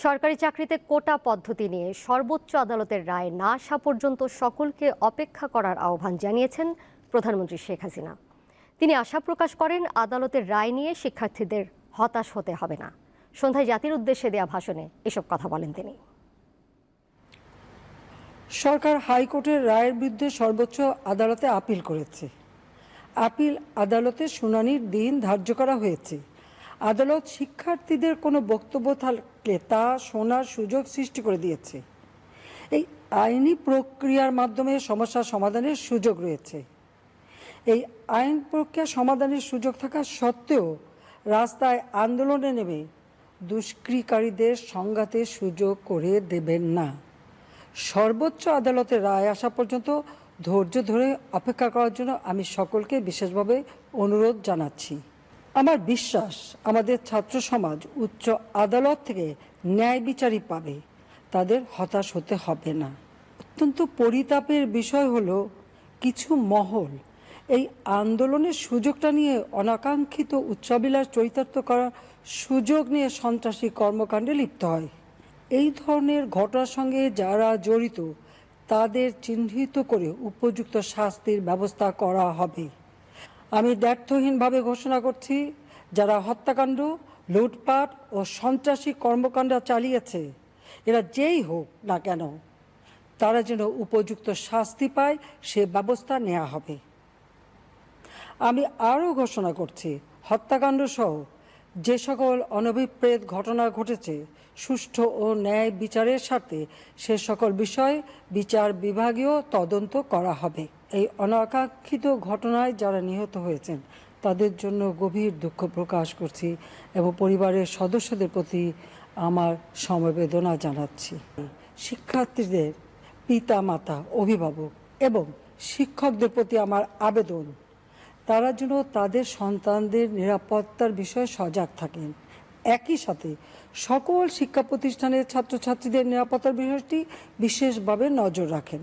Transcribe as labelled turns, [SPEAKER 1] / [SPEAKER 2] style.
[SPEAKER 1] সরকারি চাকরিতে কোটা পদ্ধতি নিয়ে সর্বোচ্চ আদালতের রায় না আসা পর্যন্ত সকলকে অপেক্ষা করার আহ্বান জানিয়েছেন প্রধানমন্ত্রী শেখ হাসিনা। তিনি আশা প্রকাশ করেন আদালতের রায় নিয়ে শিক্ষার্থীদের হতাশ হতে হবে না। সন্ধ্যায় জাতির উদ্দেশ্যে দেয়া ভাষণে এসব কথা বলেন তিনি।
[SPEAKER 2] সরকার হাইকোর্টের রায়ের বিরুদ্ধে সর্বোচ্চ আদালতে আপিল করেছে। আপিল আদালতে শুনানির দিন ধার্য করা হয়েছে। আদালত শিক্ষার্থীদের কোনো বক্তব্য থাকলে তা শোনার সুযোগ সৃষ্টি করে দিয়েছে। এই আইনি প্রক্রিয়ার মাধ্যমে সমস্যা সমাধানের সুযোগ রয়েছে। এই আইন প্রক্রিয়া সমাধানের সুযোগ থাকা সত্ত্বেও রাস্তায় আন্দোলনে নেমে দুষ্কৃতিকারীদের সংঘাতের সুযোগ করে দেবেন না। সর্বোচ্চ আদালতের রায় আসা পর্যন্ত ধৈর্য ধরে অপেক্ষা করার জন্য আমি সকলকে বিশেষভাবে অনুরোধ জানাচ্ছি। আমার বিশ্বাস আমাদের ছাত্র সমাজ উচ্চ আদালত থেকে ন্যায় বিচারই পাবে, তাদের হতাশ হতে হবে না। অত্যন্ত পরিতাপের বিষয় হলো কিছু মহল এই আন্দোলনের সুযোগটা নিয়ে অনাকাঙ্ক্ষিত উচ্চাবিলাস চরিতার্থ করার সুযোগ নিয়ে সন্ত্রাসী কর্মকাণ্ডে লিপ্ত হয়। এই ধরনের ঘটনার সঙ্গে যারা জড়িত তাদের চিহ্নিত করে উপযুক্ত শাস্তির ব্যবস্থা করা হবে। আমি দ্ব্যর্থহীনভাবে ঘোষণা করছি, যারা হত্যাকাণ্ড, লুটপাট ও সন্ত্রাসী কর্মকাণ্ড চালিয়েছে, এরা যেই হোক না কেন, তারা যেন উপযুক্ত শাস্তি পায় সে ব্যবস্থা নেওয়া হবে। আমি আরও ঘোষণা করছি, হত্যাকাণ্ড সহ যে সকল অনভিপ্রেত ঘটনা ঘটেছে সুষ্ঠু ও ন্যায় বিচারের স্বার্থে সে সকল বিষয়ে বিচার বিভাগীয় তদন্ত করা হবে। এই অনাকাঙ্ক্ষিত ঘটনায় যারা নিহত হয়েছেন তাদের জন্য গভীর দুঃখ প্রকাশ করছি এবং পরিবারের সদস্যদের প্রতি আমার সমবেদনা জানাচ্ছি। শিক্ষার্থীদের পিতা মাতা, অভিভাবক এবং শিক্ষকদের প্রতি আমার আবেদন, তারা যেন তাদের সন্তানদের নিরাপত্তার বিষয়ে সজাগ থাকেন। একই সাথে সকল শিক্ষা প্রতিষ্ঠানের ছাত্রছাত্রীদের নিরাপত্তার বিষয়টি বিশেষভাবে নজর রাখেন।